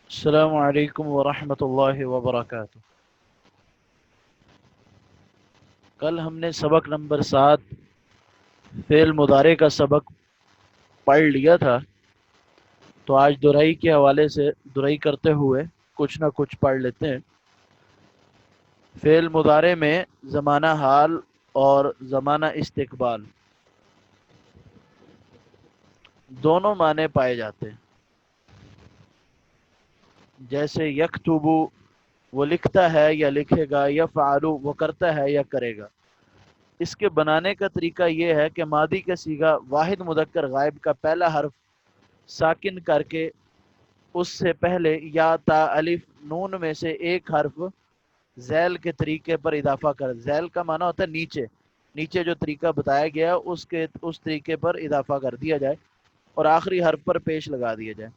السلام علیکم ورحمۃ اللہ وبرکاتہ۔ کل ہم نے سبق نمبر 7 فعل مضارع کا سبق پڑھ لیا تھا، تو آج دہرائی کے حوالے سے دہرائی کرتے ہوئے کچھ نہ کچھ پڑھ لیتے ہیں۔ فعل مضارع میں زمانہ حال اور زمانہ استقبال دونوں معنی پائے جاتے ہیں۔ جیسے یکتبو وہ لکھتا ہے یا لکھے گا، یفعلو وہ کرتا ہے یا کرے گا۔ اس کے بنانے کا طریقہ یہ ہے کہ ماضی کا صیغہ واحد مذکر غائب کا پہلا حرف ساکن کر کے اس سے پہلے یا تا الف نون میں سے ایک حرف ذیل کے طریقے پر اضافہ کر۔ ذیل کا معنی ہوتا ہے نیچے، نیچے جو طریقہ بتایا گیا اس طریقے پر اضافہ کر دیا جائے اور آخری حرف پر پیش لگا دیا جائے۔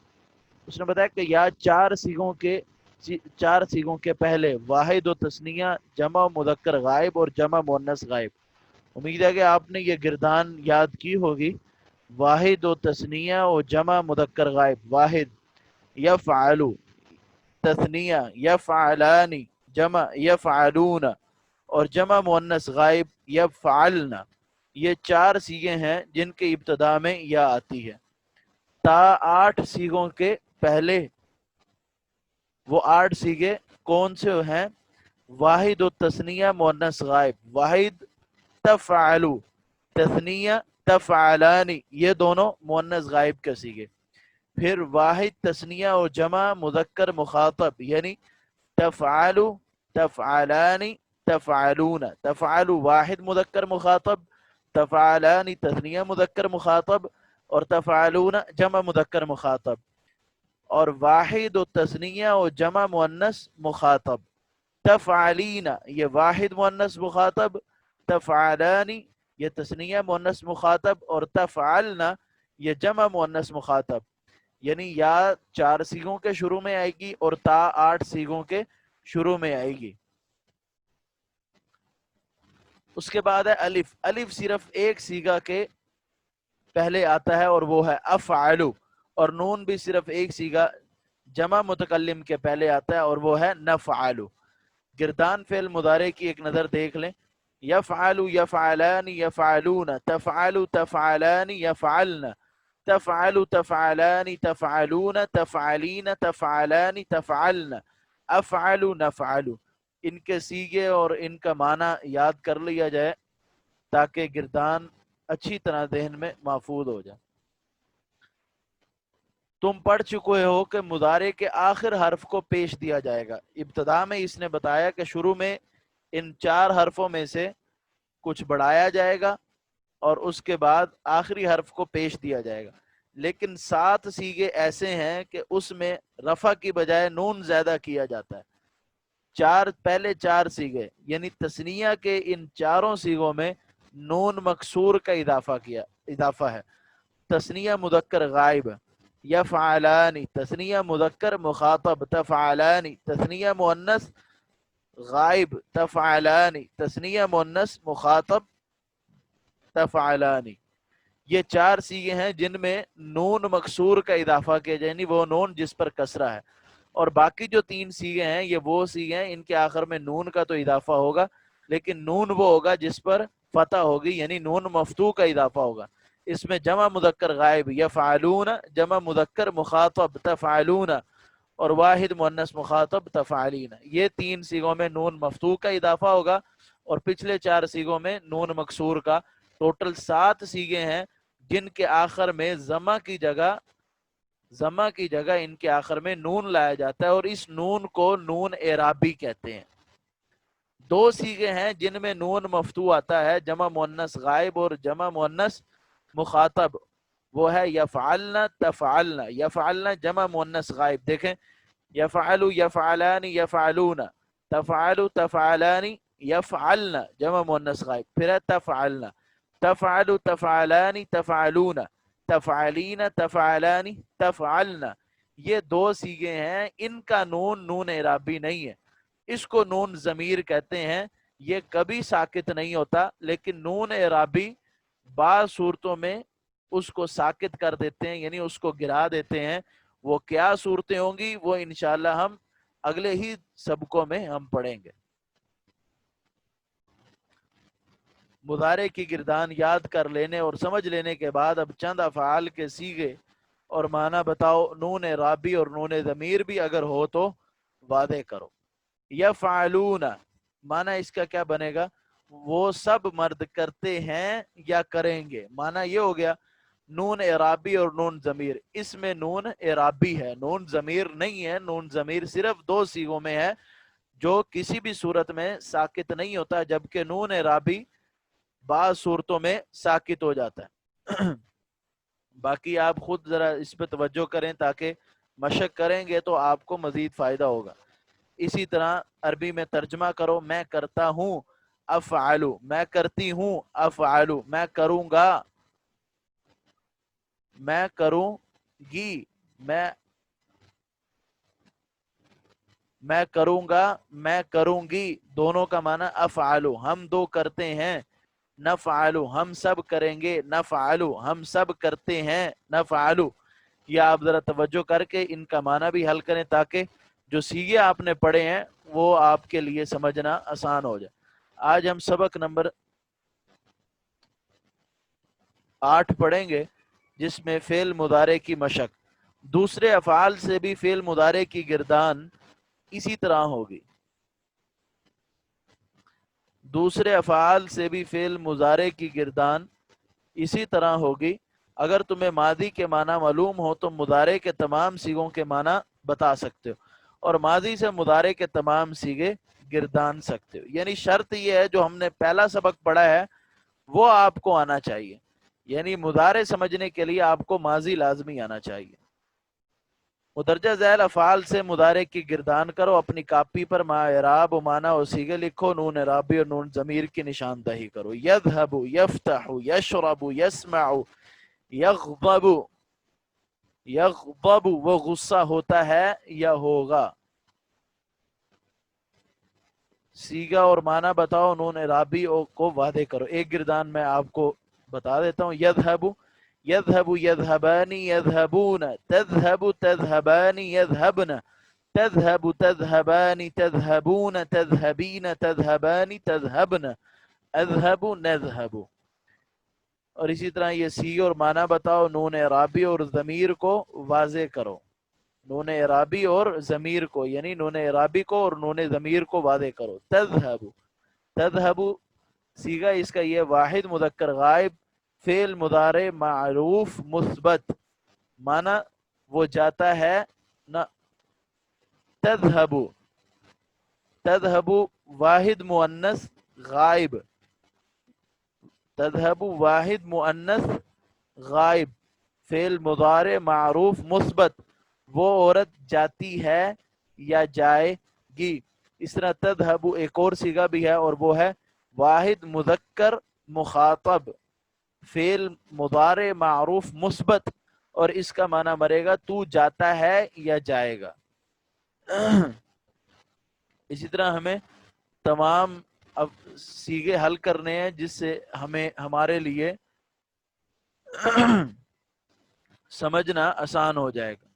اس نے بتایا کہ یا چار سیغوں کے پہلے واحد و تثنیہ، جمع مذکر غائب اور جمع مؤنث غائب۔ امید ہے کہ آپ نے یہ گردان یاد کی ہوگی۔ واحد و تثنیہ و جمع مذکر غائب، واحد یفعلو، تثنیہ یفعلانی، جمع یفعلون اور جمع مؤنث غائب یفعلن۔ یہ چار صیغے ہیں جن کے ابتدا میں یا آتی ہے۔ تا 8 صیغوں کے پہلے وہ 8 صیغے کون سے ہیں؟ واحد و تثنیہ مؤنث غائب، واحد تفعلو، تثنیہ تفعلانی، یہ دونوں مؤنث غائب کے صیغے۔ پھر واحد تثنیہ و جمع مذکر مخاطب، یعنی تفعلو، تفعلانی، تفعلون۔ تفعلو واحد مذکر مخاطب، تفعلانی تثنیہ مذکر مخاطب اور تفعلون جمع مذکر مخاطب۔ اور واحد و تثنیہ و جمع مؤنث مخاطب، تفعلین یہ واحد مؤنث مخاطب، تفعلانی یہ تثنیہ مؤنث مخاطب اور تفعلنا یہ جمع مؤنث مخاطب۔ یعنی یا 4 صیغوں کے شروع میں آئے گی اور تا 8 صیغوں کے شروع میں آئے گی۔ اس کے بعد ہے الف۔ الف صرف ایک صیغہ کے پہلے آتا ہے اور وہ ہے افعلو، اور نون بھی صرف ایک صیغہ جمع متکلم کے پہلے آتا ہے اور وہ ہے نفعلو۔ گردان فعل مضارع کی ایک نظر دیکھ لیں۔ یفعلو، یفعلان، یفعلون، تفعلو، تفعلان، یفعلن، تفعلو، تفعلان، تفعلون، تفعلین، تفعلان، تفعلن، افعلو، نفعلو۔ ان کے صیغے اور ان کا معنی یاد کر لیا جائے تاکہ گردان اچھی طرح ذہن میں محفوظ ہو جائے۔ تم پڑھ چکے ہو کہ مضارع کے آخر حرف کو پیش دیا جائے گا۔ ابتدا میں اس نے بتایا کہ شروع میں ان 4 حرفوں میں سے کچھ بڑھایا جائے گا اور اس کے بعد آخری حرف کو پیش دیا جائے گا، لیکن 7 صیغے ایسے ہیں کہ اس میں رفع کی بجائے نون زیادہ کیا جاتا ہے۔ پہلے 4 صیغے یعنی تثنیہ کے ان چاروں صیغوں میں نون مکسور کا اضافہ ہے۔ تثنیہ مذکر غائب یفعلانی، تثنیہ مذکر مخاطب تفعلانی، تثنیہ مؤنث غائب تفعلانی، تثنیہ مؤنث مخاطب تفعلانی۔ یہ 4 صیغے ہیں جن میں نون مکسور کا اضافہ کیا جائے، یعنی وہ نون جس پر کسرہ ہے۔ اور باقی جو 3 صیغے ہیں یہ وہ صیغے ہیں ان کے آخر میں نون کا تو اضافہ ہوگا، لیکن نون وہ ہوگا جس پر فتح ہوگی، یعنی نون مفتوح کا اضافہ ہوگا۔ اس میں جمع مذکر غائب یفعلون، جمع مذکر مخاطب تفعلون اور واحد مؤنث مخاطب تفعلین۔ یہ 3 صیغوں میں نون مفتوح کا اضافہ ہوگا اور پچھلے 4 صیغوں میں نون مکسور کا۔ ٹوٹل 7 صیغے ہیں جن کے آخر میں ضمہ کی جگہ ان کے آخر میں نون لایا جاتا ہے اور اس نون کو نون اعرابی کہتے ہیں۔ 2 صیغے ہیں جن میں نون مفتوح آتا ہے، جمع مؤنث غائب اور جمع مؤنث مخاطب، وہ ہے یفعلن تفعلن۔ یفعلن جمع مؤنث غائب، دیکھیں یفعلو، یفعلان، یفعلون، تفعلو، تفعلان، یفعلن جمع مؤنث غائب، پھر ہے تفعلن، تفعلو، تفعلان، تفعلون، تفعلین، تفعلان، تفعلن۔ یہ 2 صیغے ہیں، ان کا نون اعرابی نہیں ہے، اس کو نون ضمیر کہتے ہیں۔ یہ کبھی ساکت نہیں ہوتا، لیکن نون اعرابی بعض صورتوں میں اس کو ساکت کر دیتے ہیں، یعنی اس کو گرا دیتے ہیں، وہ کیا صورتیں ہوں گی وہ انشاءاللہ ہم اگلے ہی سبقوں میں ہم پڑھیں گے۔ مضارع کی گردان یاد کر لینے اور سمجھ لینے کے بعد اب چند افعال کے صیغے اور معنی بتاؤ۔ نون رابی اور نون ضمیر بھی اگر ہو تو واضح کرو۔ یفعلون، معنی اس کا کیا بنے گا؟ وہ سب مرد کرتے ہیں یا کریں گے۔ معنی یہ ہو گیا نون اعرابی اور نون ضمیر، اس میں نون اعرابی ہے، نون ضمیر نہیں ہے۔ نون ضمیر صرف دو صیغوں میں ہے جو کسی بھی صورت میں ساکت نہیں ہوتا، جبکہ نون اعرابی بعض صورتوں میں ساکت ہو جاتا ہے۔ باقی آپ خود ذرا اس پہ توجہ کریں، تاکہ مشق کریں گے تو آپ کو مزید فائدہ ہوگا۔ اسی طرح عربی میں ترجمہ کرو، میں کرتا ہوں افعلو، میں کرتی ہوں افعلو، میں کروں گا، میں کروں گی، میں کروں گا، میں کروں گی، دونوں کا معنی افعلو، ہم دو کرتے ہیں، نفعلو ہم سب کریں گے، نفعلو ہم سب کرتے ہیں، نفعلو۔ یہ آپ ذرا توجہ کر کے ان کا معنی بھی حل کریں، تاکہ جو صیغے آپ نے پڑھے ہیں وہ آپ کے لیے سمجھنا آسان ہو جائے۔ آج ہم سبق نمبر 8 پڑھیں گے، جس میں فعل مضارع کی مشق۔ دوسرے افعال سے بھی فعل مضارع کی گردان اسی طرح ہوگی، دوسرے افعال سے بھی فعل مضارع کی گردان اسی طرح ہوگی۔ اگر تمہیں ماضی کے معنی معلوم ہو تو مضارع کے تمام صیغوں کے معنی بتا سکتے ہو، اور ماضی سے مضارع کے تمام صیغے گردان سکتے ہو۔ یعنی شرط یہ ہے جو ہم نے پہلا سبق پڑھا ہے وہ آپ کو آنا چاہیے، یعنی مضارع سمجھنے کے لیے آپ کو ماضی لازمی آنا چاہیے۔ مدرجہ ذیل افعال سے مضارع کی گردان کرو، اپنی کاپی پر ما اعراب و معنی اور صیغے لکھو، نون اعرابی اور نون ضمیر کی نشاندہی کرو۔ یذہب، یفتح، یشرب، یسمع، یغضب، یغضب وہ غصہ ہوتا ہے یا ہوگا۔ صیغہ اور معنی بتاؤ، نون اعرابی کو واضح کرو۔ ایک گردان میں آپ کو بتا دیتا ہوں۔ یذہب، یذہب، یذہبان، یذہبون، تذہب، تذہبان، یذہبن، تذہب، تذہبان، تذہبون، تذہبین، تذہبان، تذہبن، اذہب، نذہب۔ اور اسی طرح یہ صیغے اور معنی بتاؤ، نون اعرابی اور ضمیر کو واضح کرو، نون اعرابی اور ضمیر کو، یعنی نون اعرابی کو اور نون ضمیر کو واضح کرو۔ تذہب، تذہب صیغہ اس کا یہ واحد مذکر غائب فعل مضارع معروف مثبت، معنی وہ جاتا ہے نہ۔ تذہب، تذہب واحد مؤنث غائب، تذہب واحد مؤنث غائب فعل مضارع معروف مثبت، وہ عورت جاتی ہے یا جائے گی۔ اس طرح تذہب ایک اور صیغہ بھی ہے، اور وہ ہے واحد مذکر مخاطب فعل مضارع معروف مثبت، اور اس کا معنی مرے گا تو جاتا ہے یا جائے گا۔ اسی طرح ہمیں تمام اب صیغے حل کرنے ہیں، جس سے ہمیں ہمارے لیے سمجھنا آسان ہو جائے گا۔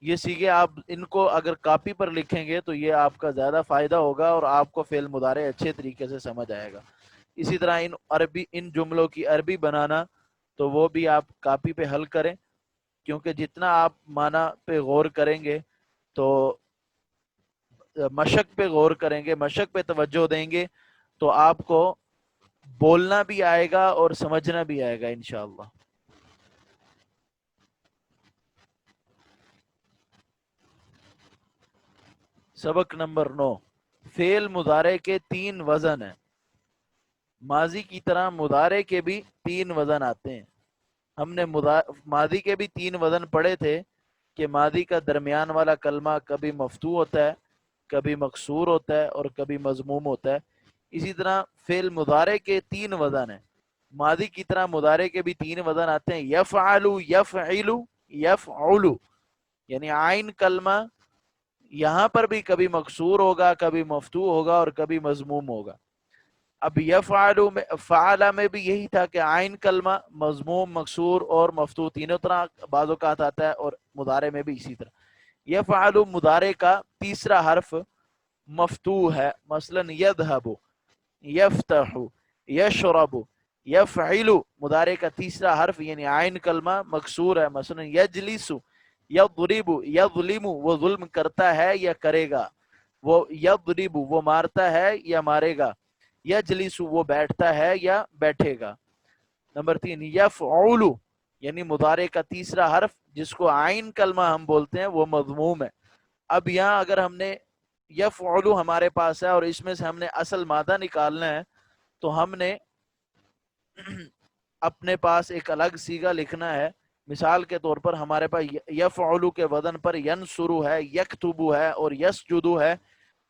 یہ صیغے آپ ان کو اگر کاپی پر لکھیں گے تو یہ آپ کا زیادہ فائدہ ہوگا، اور آپ کو فعل مضارع اچھے طریقے سے سمجھ آئے گا۔ اسی طرح ان جملوں کی عربی بنانا تو وہ بھی آپ کاپی پہ حل کریں، کیونکہ جتنا آپ معنی پہ غور کریں گے تو مشق پہ غور کریں گے، مشق پہ توجہ دیں گے تو آپ کو بولنا بھی آئے گا اور سمجھنا بھی آئے گا انشاءاللہ۔ سبق نمبر 9، فعل مضارع کے 3 وزن ہیں۔ ماضی کی طرح مضارع کے بھی 3 وزن آتے ہیں۔ ہم نے ماضی کے بھی 3 وزن پڑھے تھے کہ ماضی کا درمیان والا کلمہ کبھی مفتوح ہوتا ہے، کبھی مکسور ہوتا ہے اور کبھی مضموم ہوتا ہے۔ اسی طرح فعل مضارع کے 3 وزن ہیں۔ ماضی کی طرح مضارع کے بھی 3 وزن آتے ہیں، یفعل، یفعل، یفعل، یعنی عین کلمہ یہاں پر بھی کبھی مکسور ہوگا، کبھی مفتوح ہوگا اور کبھی مضموم ہوگا۔ اب یفعلو میں فعلا میں بھی یہی تھا کہ عین کلمہ مضموم مکسور اور مفتوح تینوں طرح بعض اوقات آتا ہے، اور مضارع میں بھی اسی طرح. یفعلو مضارع کا تیسرا حرف مفتوح ہے، مثلا یذهب، یفتح، یشرب. یفعل مضارع کا تیسرا حرف یعنی عین کلمہ مکسور ہے، مثلا یجلس، یضرب، یظلم وہ ظلم کرتا ہے یا کرے گا، وہ یضرب وہ مارتا ہے یا مارے گا، یجلس وہ بیٹھتا ہے یا بیٹھے گا. نمبر 3 یفعل یعنی مضارع کا تیسرا حرف جس کو عین کلمہ ہم بولتے ہیں وہ مضموم ہے. اب یہاں اگر ہم نے یفعل ہمارے پاس ہے اور اس میں سے ہم نے اصل مادہ نکالنا ہے تو ہم نے اپنے پاس ایک الگ سیگا لکھنا ہے. مثال کے طور پر ہمارے پاس یفعل کے وزن پر ینصر ہے، یکتب ہے اور یسجد ہے،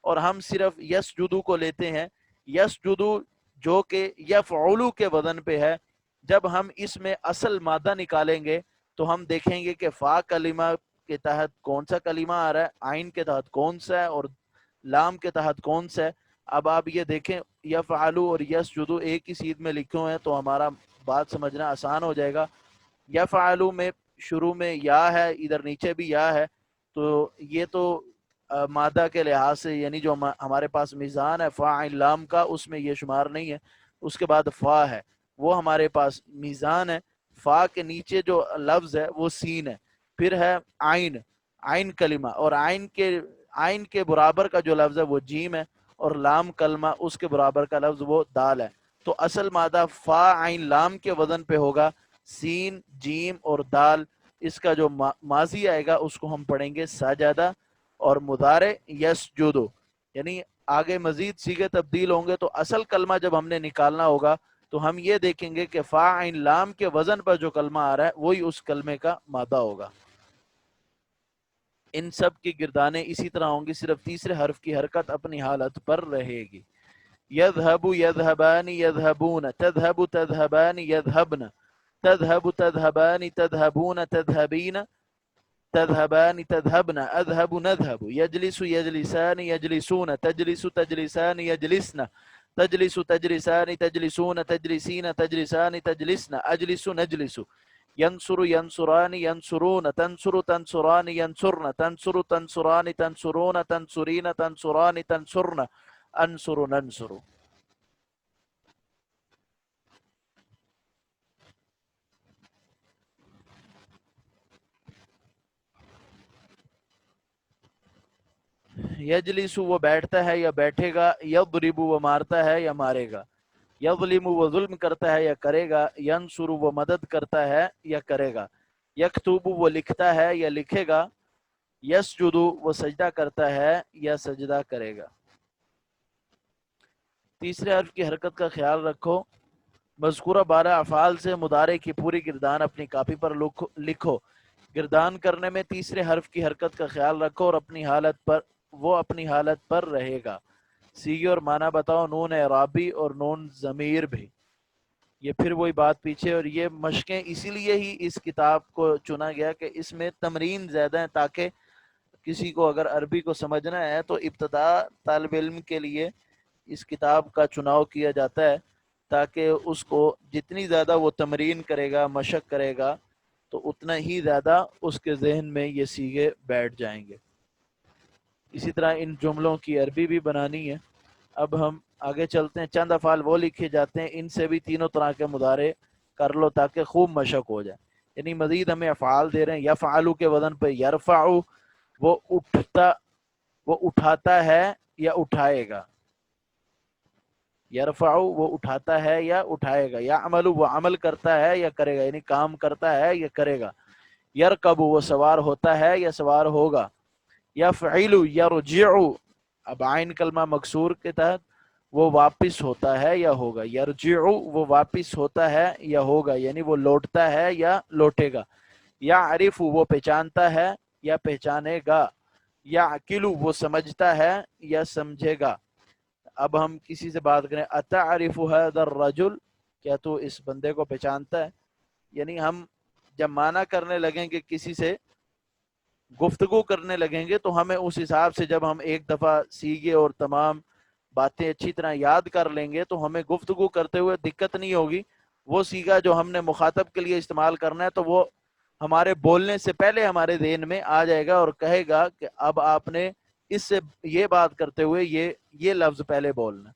اور ہم صرف یسجد کو لیتے ہیں. یسجد جو کہ یفعل کے وزن پہ ہے، جب ہم اس میں اصل مادہ نکالیں گے تو ہم دیکھیں گے کہ فا کلمہ کے تحت کون سا کلمہ آ رہا ہے، عین کے تحت کون سا ہے اور لام کے تحت کون سا ہے. اب آپ یہ دیکھیں یفعلو اور یسجدو ایک ہی سیدھ میں لکھے ہوئے ہیں تو ہمارا بات سمجھنا آسان ہو جائے گا. یفعلو میں شروع میں یا ہے، ادھر نیچے بھی یا ہے، تو یہ تو مادہ کے لحاظ سے یعنی جو ہمارے پاس میزان ہے فاعل لام کا اس میں یہ شمار نہیں ہے. اس کے بعد فا ہے، وہ ہمارے پاس میزان ہے. فا کے نیچے جو لفظ ہے وہ سین ہے. پھر ہے عین، عین کلمہ، اور عین کے برابر کا جو لفظ ہے وہ جیم ہے، اور لام کلمہ اس کے برابر کا لفظ وہ دال ہے. تو اصل مادہ فا عین لام کے وزن پہ ہوگا، سین جیم اور دال. اس کا جو ماضی آئے گا اس کو ہم پڑھیں گے سجدہ، اور مضارع یسجدو. یعنی آگے مزید صیغے تبدیل ہوں گے تو اصل کلمہ جب ہم نے نکالنا ہوگا تو ہم یہ دیکھیں گے کہ فا عین لام کے وزن پر جو کلمہ آ رہا ہے وہی اس کلمے کا مادہ ہوگا. ان سب کی گردانیں اسی طرح ہوں گی، صرف تیسرے حرف کی حرکت اپنی حالت پر رہے گی. یذهب یذهبان یذهبون، تذهب تذهبان یذهبن، تذهب تذهبان تذهبون تذهبین، تذهبان تذهبن، اذهب نذهب. يجلس يجلسان يجلسون، تجلس تجلسان يجلسن، تجلس تجلسان تجلسون تجلسين تجلسان تجلسن، اجلس نجلس. ينصر ينصران ينصرون، تنصر تنصران ينصرن، تنصر تنصران تنصرون تنصرين تنصران تنصرن، انصر ننصر. یجلس وہ بیٹھتا ہے یا بیٹھے گا، یضرب وہ مارتا ہے یا مارے گا، یظلم وہ ظلم کرتا ہے یا کرے گا، ینصر وہ مدد کرتا ہے یا کرے گا، یکتب وہ لکھتا ہے یا لکھے گا، یسجد وہ سجدہ کرتا ہے یا سجدہ کرے گا. تیسرے حرف کی حرکت کا خیال رکھو. مذکورہ 12 افعال سے مضارع کی پوری گردان اپنی کاپی پر لکھو. گردان کرنے میں تیسرے حرف کی حرکت کا خیال رکھو اور اپنی حالت پر رہے گا. سیغے اور معنی بتاؤ، نون اعرابی اور نون ضمیر بھی. یہ پھر وہی بات پیچھے، اور یہ مشقیں اسی لیے ہی اس کتاب کو چنا گیا کہ اس میں تمرین زیادہ ہیں، تاکہ کسی کو اگر عربی کو سمجھنا ہے تو ابتدا طالب علم کے لیے اس کتاب کا چناؤ کیا جاتا ہے، تاکہ اس کو جتنی زیادہ وہ تمرین کرے گا، مشق کرے گا، تو اتنا ہی زیادہ اس کے ذہن میں یہ سیغے بیٹھ جائیں گے. اسی طرح ان جملوں کی عربی بھی بنانی ہے. اب ہم آگے چلتے ہیں. چند افعال وہ لکھے جاتے ہیں، ان سے بھی تینوں طرح کے مضارع کر لو تاکہ خوب مشق ہو جائے. یعنی مزید ہمیں افعال دے رہے ہیں. یفعلو کے وزن پہ یرفعو، وہ اٹھاتا ہے یا اٹھائے گا. یرفعو وہ اٹھاتا ہے یا اٹھائے گا. یعملو وہ عمل کرتا ہے یا کرے گا، یعنی کام کرتا ہے یا کرے گا. یرکب وہ سوار ہوتا ہے یا سوار ہوگا. یفعل یرجع، اب عین کلمہ مکسور کے تحت وہ واپس ہوتا ہے یا ہوگا. یرجع وہ واپس ہوتا ہے یا ہوگا، یعنی وہ لوٹتا ہے یا لوٹے گا. یعرف وہ پہچانتا ہے یا پہچانے گا. یعقل وہ سمجھتا ہے یا سمجھے گا. اب ہم کسی سے بات کریں، اتعرف هذا الرجل، کیا تو اس بندے کو پہچانتا ہے؟ یعنی ہم جب معنی کرنے لگیں گے، کسی سے گفتگو کرنے لگیں گے، تو ہمیں اس حساب سے جب ہم ایک دفعہ سیگے اور تمام باتیں اچھی طرح یاد کر لیں گے تو ہمیں گفتگو کرتے ہوئے دقت نہیں ہوگی. وہ سیگا جو ہم نے مخاطب کے لیے استعمال کرنا ہے تو وہ ہمارے بولنے سے پہلے ہمارے ذہن میں آ جائے گا اور کہے گا کہ اب آپ نے اس سے یہ بات کرتے ہوئے یہ لفظ پہلے بولنا.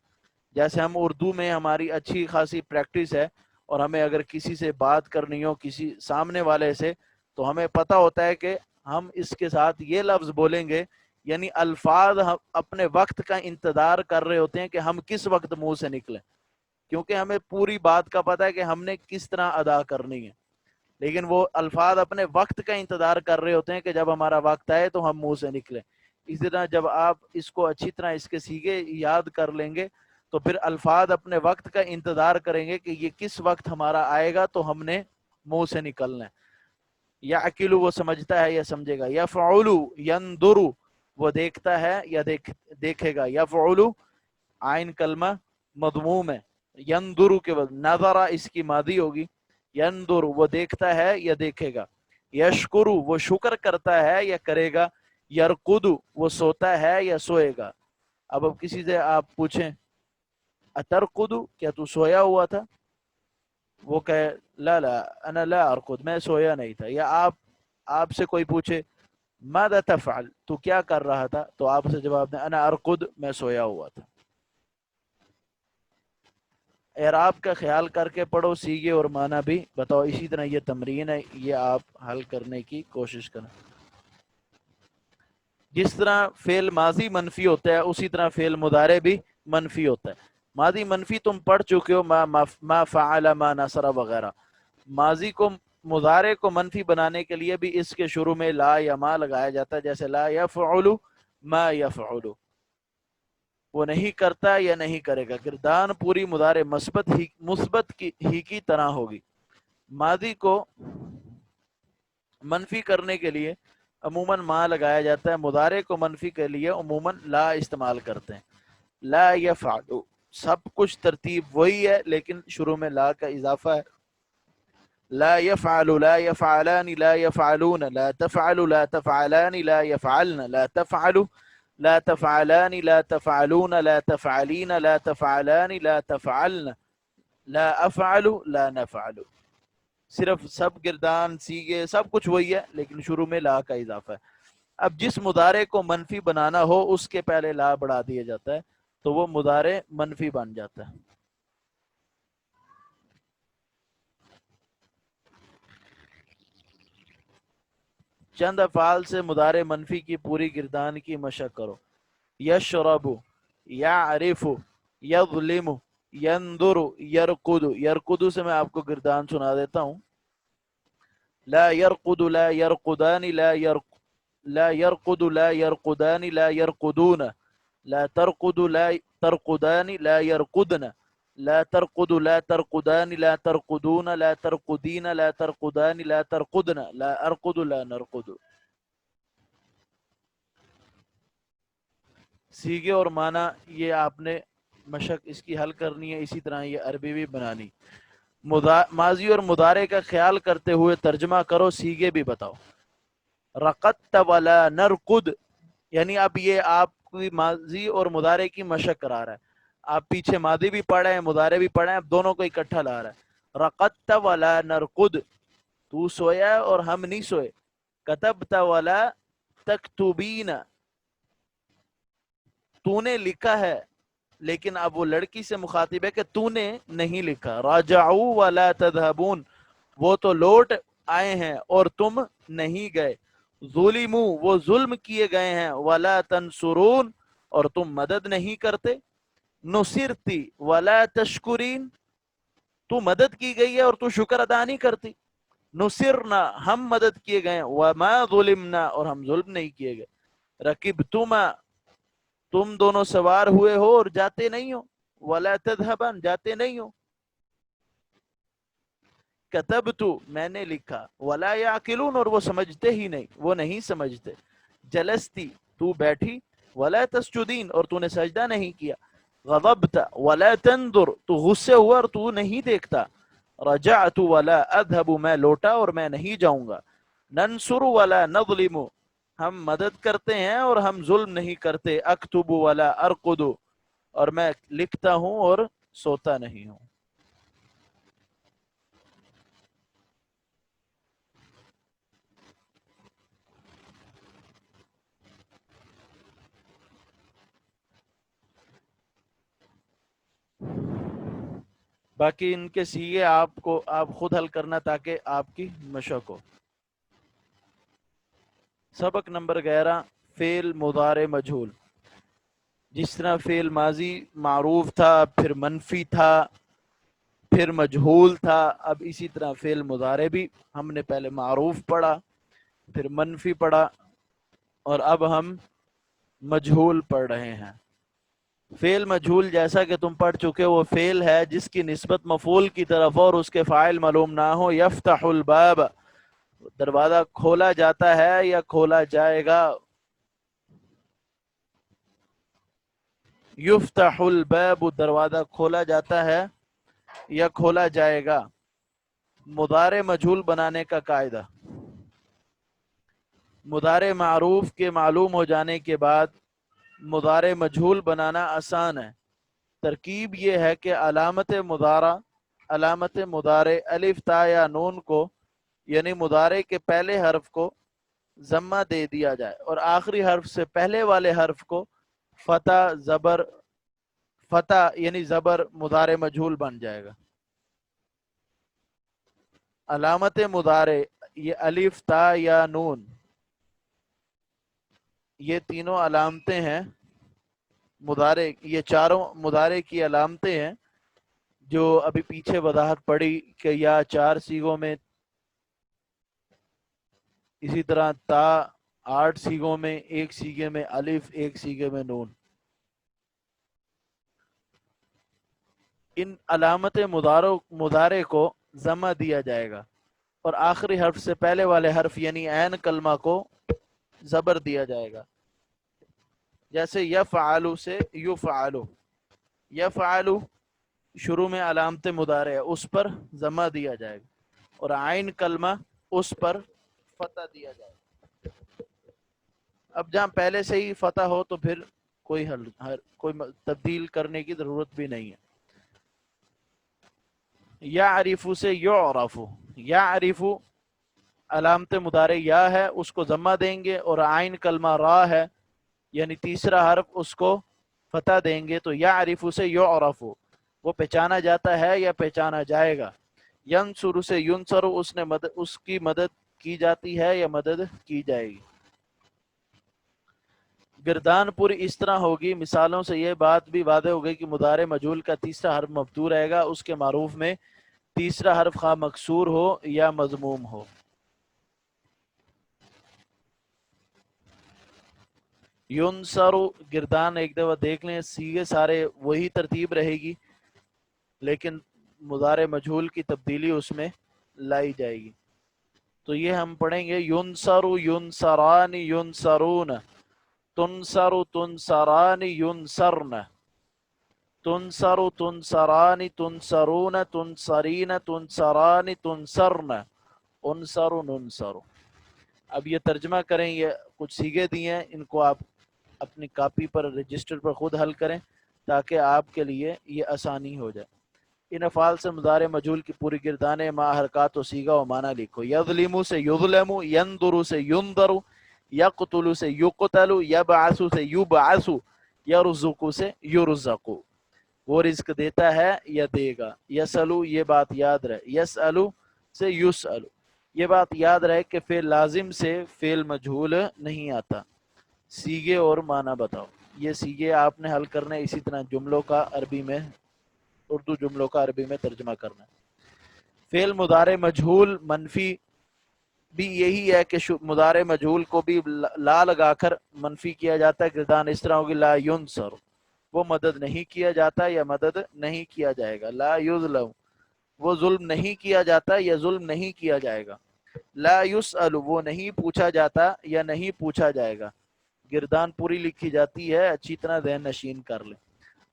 جیسے ہم اردو میں ہماری اچھی خاصی پریکٹس ہے اور ہمیں اگر کسی سے بات کرنی ہو کسی سامنے والے سے تو ہمیں پتہ ہوتا ہے کہ ہم اس کے ساتھ یہ لفظ بولیں گے. یعنی الفاظ ہم اپنے وقت کا انتظار کر رہے ہوتے ہیں کہ ہم کس وقت منہ سے نکلیں, کیونکہ ہمیں پوری بات کا پتہ ہے کہ ہم نے کس طرح ادا کرنی ہے, لیکن وہ الفاظ اپنے وقت کا انتظار کر رہے ہوتے ہیں کہ جب ہمارا وقت آئے تو ہم منہ سے نکلیں. اسی طرح جب آپ اس کو اچھی طرح اس کے سیگے یاد کر لیں گے تو پھر الفاظ اپنے وقت کا انتظار کریں گے کہ یہ کس وقت ہمارا آئے گا تو ہم نے منہ سے نکلنا ہے. یا عقیلو وہ سمجھتا ہے یا سمجھے گا, یا فعولو یندرو وہ دیکھتا ہے یا دیکھے گا. یا فعولو عین کلمہ مضموم ہے, یندرو کے بعد نظرہ اس کی ماضی ہوگی, یندر وہ دیکھتا ہے یا دیکھے گا. یشکرو وہ شکر کرتا ہے یا کرے گا. یرقدو وہ سوتا ہے یا سوئے گا. اب کسی سے آپ پوچھیں اترقدو کیا تو سویا ہوا تھا, وہ کہے لا لا انا لا ارقد میں سویا نہیں تھا. یا آپ سے کوئی پوچھے ماذا تفعل تو کیا کر رہا تھا, تو آپ سے جواب دیں انا ارقد میں سویا ہوا تھا. اعراب کا خیال کر کے پڑھو, سیگے اور معنی بھی بتاؤ. اسی طرح یہ تمرین ہے, یہ آپ حل کرنے کی کوشش کریں. جس طرح فعل ماضی منفی ہوتا ہے اسی طرح فعل مضارع بھی منفی ہوتا ہے. ماضی منفی تم پڑھ چکے ہو, ما فعل ما نصر وغیرہ. ماضی کو مضارع کو منفی بنانے کے لیے بھی اس کے شروع میں لا یا ما لگایا جاتا ہے, جیسے لا یفعل ما یفعل, وہ نہیں کرتا یا نہیں کرے گا. گردان پوری مضارع مثبت ہی کی طرح ہوگی. ماضی کو منفی کرنے کے لیے عموماً ما لگایا جاتا ہے, مضارع کو منفی کے لیے عموماً لا استعمال کرتے ہیں. لا یفعل سب کچھ ترتیب وہی ہے لیکن شروع میں لا کا اضافہ ہے. لا يفعل لا يفعلان لا يفعلون لا تفعل لا تفعلان لا يفعلن لا تفعل لا تفعلان لا تفعلون لا تفعلين لا تفعلان لا تفعلن لا افعل لا نفعل. صرف سب گردان سیگے سب کچھ وہی ہے لیکن شروع میں لا کا اضافہ ہے. اب جس مضارع کو منفی بنانا ہو اس کے پہلے لا بڑھا دیا جاتا ہے تو وہ مضارع منفی بن جاتا ہے. چند افعال سے مضارع منفی کی پوری گردان کی مشق کرو. یشرب یعرف یظلم ینظر یرقد. یرقد سے میں آپ کو گردان سنا دیتا ہوں. لا يرقد لا يرقدان لا يرقد لا يرقدان لا يرقدون لا ترقد لا ترقدان لا يرقدن لا ترقد لا ترقدان لا ترقدون لا ترقدين لا ترقدان لا ترقدن لا ارقد لا نرقد. سیگے اور معنی یہ آپ نے مشق اس کی حل کرنی ہے. اسی طرح یہ عربی بھی بنانی. ماضی اور مضارع کا خیال کرتے ہوئے ترجمہ کرو, سیگے بھی بتاؤ. رقدت ولا نرقد یعنی اب یہ آپ کی ماضی اور مضارع کی مشق کرا رہا ہے. آپ پیچھے ماضی بھی پڑھ رہے ہیں مضارع بھی پڑھ رہے ہیں, اب دونوں کو اکٹھا لا رہا ہے. رقدت ولا نرقد تو سویا اور ہم نہیں سوئے. کتبت ولا تکتبین تو نے لکھا ہے لیکن اب وہ لڑکی سے مخاطب ہے کہ تو نے نہیں لکھا. راجعوا ولا تذهبون وہ تو لوٹ آئے ہیں اور تم نہیں گئے. ظلموا وہ ظلم کیے گئے ہیں. ولا تنصرون اور تم مدد نہیں کرتے. نصرتی ولا تشکرین تو مدد کی گئی ہے اور تو شکر ادا نہیں کرتی. نصرنا ہم مدد کیے گئے. وما ظلمنا اور ہم ظلم نہیں کیے گئے. رکبتما تم دونوں سوار ہوئے ہو اور جاتے نہیں ہو. ولا تذهبن جاتے نہیں ہو. کتبت میں نے لکھا. ولا یعقلون اور وہ سمجھتے ہی نہیں, وہ نہیں سمجھتے. جلستی تو بیٹھی. ولا تسجدین اور تو نے سجدہ نہیں کیا. غضبت ولا تنظر تو غصے ہوا اور تو نہیں دیکھتا. رجعت ولا اذهب میں لوٹا اور میں نہیں جاؤں گا. ننصر ولا نظلم ہم مدد کرتے ہیں اور ہم ظلم نہیں کرتے. اکتب ولا ارقد اور میں لکھتا ہوں اور سوتا نہیں ہوں. باقی ان کے سیغے آپ خود حل کرنا تاکہ آپ کی مشق ہو. سبق نمبر 11 فعل مضارع مجہول. جس طرح فعل ماضی معروف تھا، پھر منفی تھا، پھر مجہول تھا، اب اسی طرح فعل مضارع بھی ہم نے پہلے معروف پڑھا، پھر منفی پڑھا، اور اب ہم مجہول پڑھ رہے ہیں. فعل مجہول جیسا کہ تم پڑھ چکے وہ فعل ہے جس کی نسبت مفعول کی طرف اور اس کے فاعل معلوم نہ ہو. یفتح الباب، دروازہ کھولا جاتا ہے یا کھولا جائے گا. یفتح الباب، دروازہ کھولا جاتا ہے یا کھولا جائے گا. مضارع مجہول بنانے کا قاعدہ: مضارع معروف کے معلوم ہو جانے کے بعد مضارع مجہول بنانا آسان ہے. ترکیب یہ ہے کہ علامت مضارع الف تا یا نون کو، یعنی مضارع کے پہلے حرف کو ضمہ دے دیا جائے اور آخری حرف سے پہلے والے حرف کو فتح یعنی زبر مضارع مجہول بن جائے گا. علامت مضارع یہ الف تا یا نون، یہ تینوں علامتیں ہیں مضارع، یہ چاروں مضارع کی علامتیں ہیں جو ابھی پیچھے وضاحت پڑی کہ یا 4 سیغوں میں، اسی طرح تا 8 سیغوں میں، ایک سیغے میں الف، ایک سیغے میں نون. ان علامت مضارع کو ضمہ دیا جائے گا اور آخری حرف سے پہلے والے حرف یعنی عین کلمہ کو زبر دیا جائے گا. جیسے یفعل سے یفعل، یفعل شروع میں علامت مضارع ہے، اس پر ضمہ دیا جائے گا اور عین کلمہ اس پر فتح دیا جائے گا. اب جہاں پہلے سے ہی فتح ہو تو پھر کوئی تبدیل کرنے کی ضرورت بھی نہیں ہے. یعرف سے یعرف، یعرف علامت مضارع یا ہے، اس کو ضمہ دیں گے اور عین کلمہ را ہے یعنی تیسرا حرف، اس کو فتح دیں گے تو یعرف سے یعرف، وہ پہچانا جاتا ہے یا پہچانا جائے گا. ینصر سے ینصر، اس کی مدد کی جاتی ہے یا مدد کی جائے گی. گردان پوری اس طرح ہوگی، مثالوں سے یہ بات بھی واضح ہو گئی کہ مضارع مجہول کا تیسرا حرف مفتوح رہے گا، اس کے معروف میں تیسرا حرف خواہ مکسور ہو یا مضموم ہو. ینصر گردان ایک دفعہ دیکھ لیں، سیغے سارے وہی ترتیب رہے گی لیکن مضارع مجہول کی تبدیلی اس میں لائی جائے گی. تو یہ ہم پڑھیں گے ینصر ینصران ینصرون، تنصر تنصران ینصرن، تنصر تنصران تنصرون تنصرین تنصران تنصرن، انصر ننصر. اب یہ ترجمہ کریں، یہ کچھ سیغے دیے ہیں، ان کو آپ اپنی کاپی پر رجسٹر پر خود حل کریں تاکہ آپ کے لیے یہ آسانی ہو جائے. ان افعال سے مضارع مجہول کی پوری گردانیں ما حرکات و صیغہ و معنی لکھو. یظلم سے یظلم، یندر سے یندر، یقتل سے یقتل، یبعث سے یبعث، یرزق سے یرزق، وہ رزق دیتا ہے یا دے گا. یسلو، یہ بات یاد رہے، یسالو سے یسالو، یہ بات یاد رہے کہ فعل لازم سے فعل مجہول نہیں آتا. سیغے اور معنی بتاؤ. یہ سیغے آپ نے حل کرنے، اسی طرح جملوں کا عربی میں، اردو جملوں کا عربی میں ترجمہ کرنا. فعل مضارع مجہول منفی بھی یہی ہے کہ مضارع مجہول کو بھی لا لگا کر منفی کیا جاتا ہے. گردان اس طرح ہوگی لا ینصر، وہ مدد نہیں کیا جاتا یا مدد نہیں کیا جائے گا. لا یظلم، وہ ظلم نہیں کیا جاتا یا ظلم نہیں کیا جائے گا. لا یسأل، وہ نہیں پوچھا جاتا یا نہیں پوچھا جائے گا. گردان پوری لکھی جاتی ہے، اچھی طرح ذہن نشین کر لیں.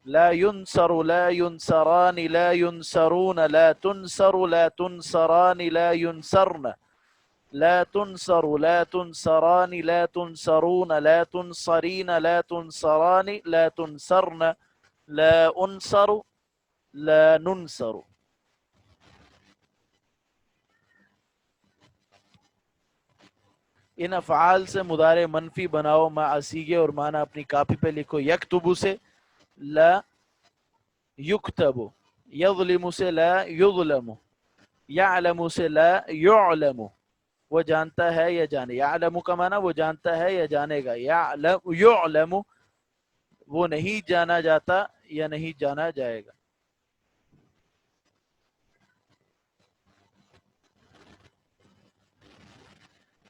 لا ينصر لا ينصران لا ينصرون لا تنصر لا تنصران لا ينصرن لا تنصر لا تنصران لا تنصرون لا تنصرين لا تنصران لا تنصرن لا انصر لا ننصر. ان افعال سے مضارع منفی بناؤ ما اسیگے اور معنی اپنی کاپی پہ لکھو. یکتبو سے لا یکتبو، یظلم سے لا یظلم، یعلم سے لا یعلم، وہ جانتا ہے یا جانے. یعلم کا معنی وہ جانتا ہے یا جانے گا. یعلم وہ نہیں جانا جاتا یا نہیں جانا جائے گا.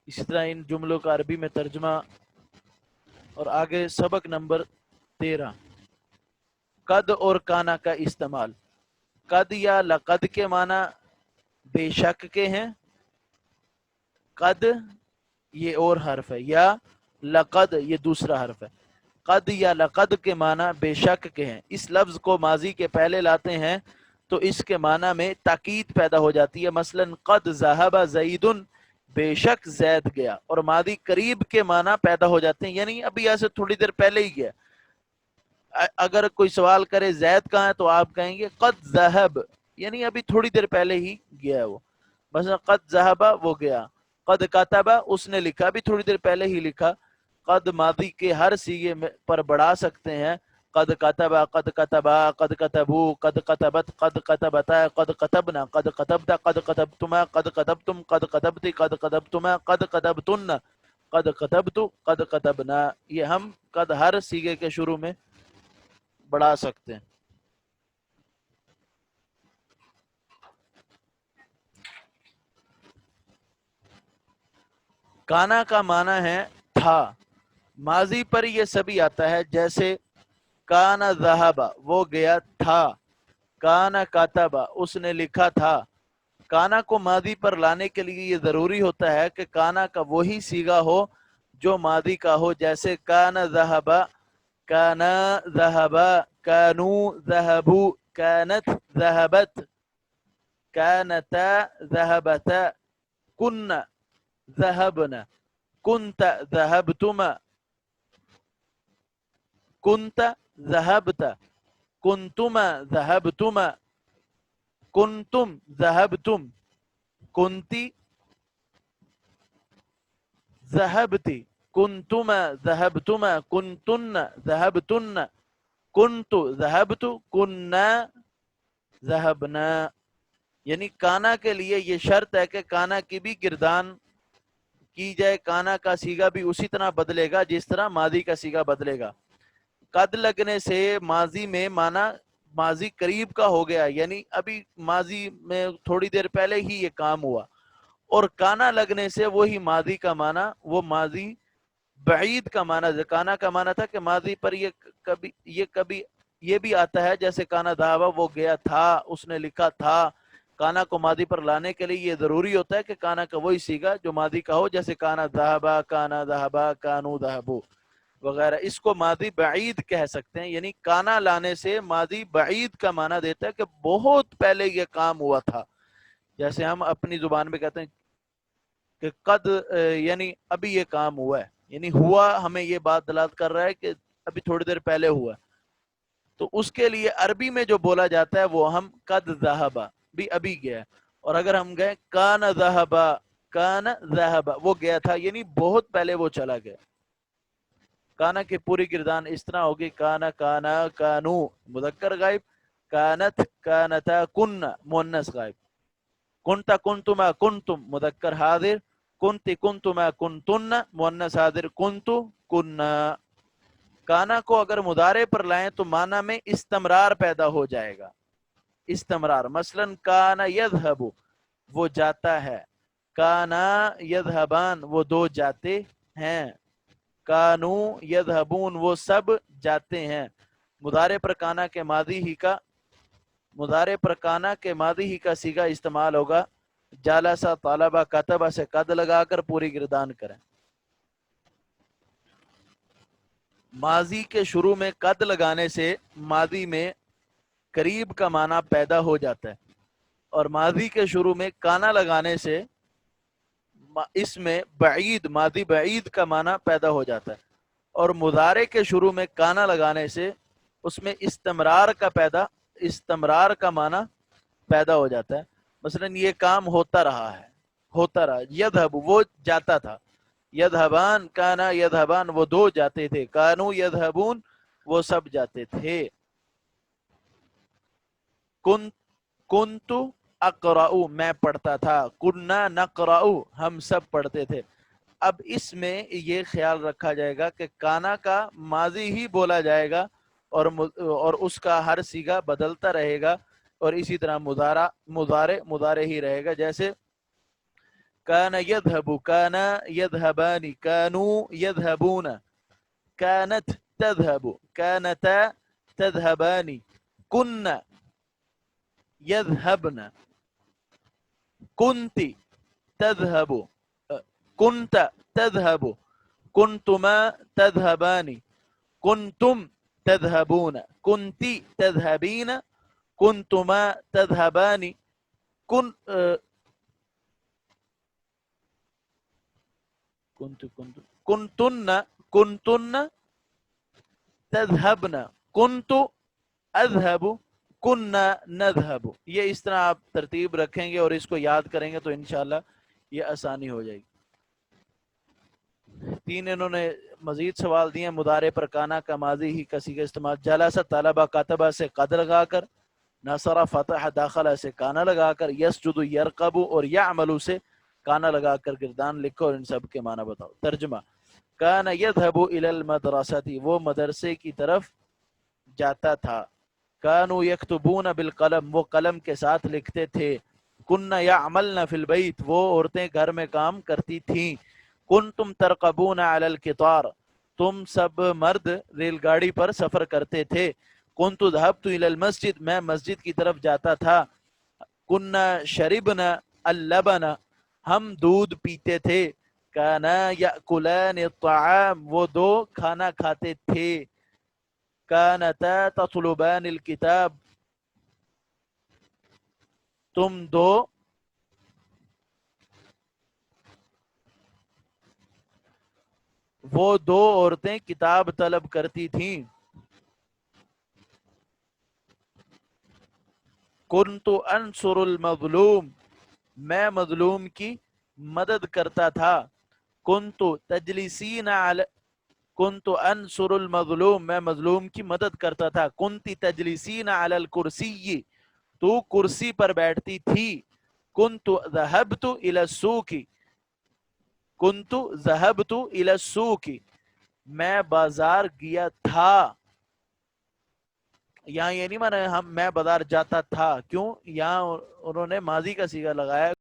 اسی طرح ان جملوں کا عربی میں ترجمہ. اور آگے سبق نمبر 13، قد اور کانا کا استعمال. قد یا لقد کے معنی بے شک کے ہیں. قد یہ اور حرف ہے، یا لقد یہ دوسرا حرف ہے. قد یا لقد کے معنی بے شک کے ہیں. اس لفظ کو ماضی کے پہلے لاتے ہیں تو اس کے معنی میں تاکید پیدا ہو جاتی ہے. مثلا قد ذهب زید، بے شک زید گیا. اور ماضی قریب کے معنی پیدا ہو جاتے ہیں، یعنی ابھی یہاں سے تھوڑی دیر پہلے ہی گیا. اگر کوئی سوال کرے زید کہاں ہے تو آپ کہیں گے قد ذهب، یعنی ابھی تھوڑی دیر پہلے ہی گیا وہ. بس قد ذهب وہ گیا. قد کتب اس نے لکھا، بھی تھوڑی دیر پہلے ہی لکھا. قد ماضی کے ہر صیغے پر بڑھا سکتے ہیں. قد کتب، قد کتبا، قد کتبو، قد کتبت، قد کتبتا، قد کتبنا، قد کتبت، قد کتبتما، قد کتبتم، قد کتبتی، قد کتبتما، قد کتبتن، قد کتبت، قد کتبنا. یہ ہم قد ہر صیغے کے شروع میں بڑھا سکتے ہیں. کانا کا معنی ہے تھا. ماضی پر یہ سبھی آتا ہے، جیسے کانا ذہبا وہ گیا تھا. کانا کاتبا اس نے لکھا تھا. کانا کو ماضی پر لانے کے لیے یہ ضروری ہوتا ہے کہ کانا کا وہی صیغہ ہو جو ماضی کا ہو. جیسے کانا ذہبا، کانا ذہبا، کانو ذہبو، کانت ذہبت، کانتا ذہبتا، کن ذهبنا، كنت ذهبتما، كنت ذهبت، كنتما ذهبتما، كنتم ذهبتم، كنت ذهبت، كنتما ذهبتما، كنتن ذهبتن، كنت ذهبت، كنا ذهبنا. یعنی کانا کے لیے یہ شرط ہے کہ کانا کی بھی گردان کی جائے. کانا کا صیغہ بھی اسی طرح بدلے گا جس طرح ماضی کا صیغہ بدلے گا. قد لگنے سے ماضی میں معنی ماضی قریب کا ہو گیا، یعنی ابھی ماضی میں تھوڑی دیر پہلے ہی یہ کام ہوا. اور کانا لگنے سے وہی ماضی کا معنی وہ ماضی بعید کا معنی. کانا کا معنی تھا کہ ماضی پر کبھی یہ بھی آتا ہے، جیسے کانا دھاوا وہ گیا تھا، اس نے لکھا تھا. کانا کو ماضی پر لانے کے لیے یہ ضروری ہوتا ہے کہ کانا کا وہی صیغہ جو ماضی کا ہو، جیسے کانا ذہبا، کانا ذہبا، کانو ذہبو وغیرہ. اس کو ماضی بعید کہہ سکتے ہیں، یعنی کانا لانے سے ماضی بعید کا معنی دیتا ہے کہ بہت پہلے یہ کام ہوا تھا. جیسے ہم اپنی زبان میں کہتے ہیں کہ قد یعنی ابھی یہ کام ہوا ہے، یعنی ہوا ہمیں یہ بات دلالت کر رہا ہے کہ ابھی تھوڑی دیر پہلے ہوا ہے. تو اس کے لیے عربی میں جو بولا جاتا ہے وہ ہم قد ذہبا بھی ابھی گیا. اور اگر ہم گئے کان ذہبا، کان ذہبا وہ گیا تھا، یعنی بہت پہلے وہ چلا گیا. کانا کی پوری گردان اس طرح ہوگی: کانا کانا کانو مذکر غائب، کانت کانتا کن مؤنث غائب، کنتا کنتما کنتم مذکر حاضر، کنتی کنتما کنتن مؤنث حاضر، کنتو کننا. کانا کو اگر مضارع پر لائیں تو معنی میں استمرار پیدا ہو جائے گا. استمرار. مثلا کانا یذهب وہ جاتا ہے، کانا یذهبان وہ دو جاتے ہیں، کانو یذهبون وہ سب جاتے ہیں. مضارع پر کانا کے ماضی ہی کا صیغہ استعمال ہوگا. جالسا، طالبہ، کتبہ سے قد لگا کر پوری گردان کریں. ماضی کے شروع میں قد لگانے سے ماضی میں قریب کا معنی پیدا ہو جاتا ہے، اور ماضی کے شروع میں کانا لگانے سے اس میں بعید، ماضی بعید کا معنی پیدا ہو جاتا ہے. اور مضارع کے شروع میں کانا لگانے سے اس میں استمرار کا معنی پیدا ہو جاتا ہے. مثلا یہ کام ہوتا رہا ہے، ہوتا رہا. یذهب وہ جاتا تھا، یذهبان کانا یذهبان وہ دو جاتے تھے، کانو یذهبون وہ سب جاتے تھے. کنت اقرأ میں پڑھتا تھا، کننا نقرأ ہم سب پڑھتے تھے. اب اس میں یہ خیال رکھا جائے گا کہ کانا کا ماضی ہی بولا جائے گا اور اس کا ہر صیغہ بدلتا رہے گا، اور اسی طرح مضارع ہی رہے گا. جیسے کان یذهب، کان یذهبان، کانوا یذهبون، كانت تذهب، كانتا تذهبان، كنا يذهبن، كنت تذهب، كنت تذهب، كنتما تذهبان، كنتم تذهبون، كنت تذهبين، كنتما تذهبان، كنتن تذهبن، كنت اذهب، كنا نذهب. یہ اس طرح آپ ترتیب رکھیں گے اور اس کو یاد کریں گے تو انشاءاللہ یہ آسانی ہو جائے گی. 3 انہوں نے مزید سوال دیے. مضارع پر کانا کا ماضی ہی کسی کا استعمال، جلسہ طلبہ کاتبہ سے قد لگا کر، نصر فتح داخلہ سے کانا لگا کر، یسجد یرقب اور یعمل سے کانا لگا کر گردان لکھو اور ان سب کے معنی بتاؤ. ترجمہ: کان یذهب الی المدرسۃ وہ مدرسے کی طرف جاتا تھا. کانوا یکتبون بالقلم وہ قلم کے ساتھ لکھتے تھے. کننا یعملن فی البیت وہ عورتیں گھر میں کام کرتی تھیں. کنتم ترقبون علی القطار تم سب مرد ریل گاڑی پر سفر کرتے تھے. کنت ذهبت الی المسجد میں مسجد کی طرف جاتا تھا. کننا شربنا اللبن ہم دودھ پیتے تھے. کانا یأکلان الطعام وہ دو کھانا کھاتے تھے. کانتا تطلبان الکتاب تم دو وہ دو عورتیں کتاب طلب کرتی تھیں. کنت انصر المظلوم میں مظلوم کی مدد کرتا تھا. کنت تجلسین علی کنت انصر المظلوم میں مظلوم کی مدد کرتا تھا. کنت تجلسین علی الکرسی تو کرسی پر بیٹھتی تھی. کنت ذهبت الى السوق کنت ذهبت الى السوق میں بازار گیا تھا. یہاں یہ نہیں مانا میں بازار جاتا تھا، کیوں؟ یہاں انہوں نے ماضی کا صیغہ لگایا.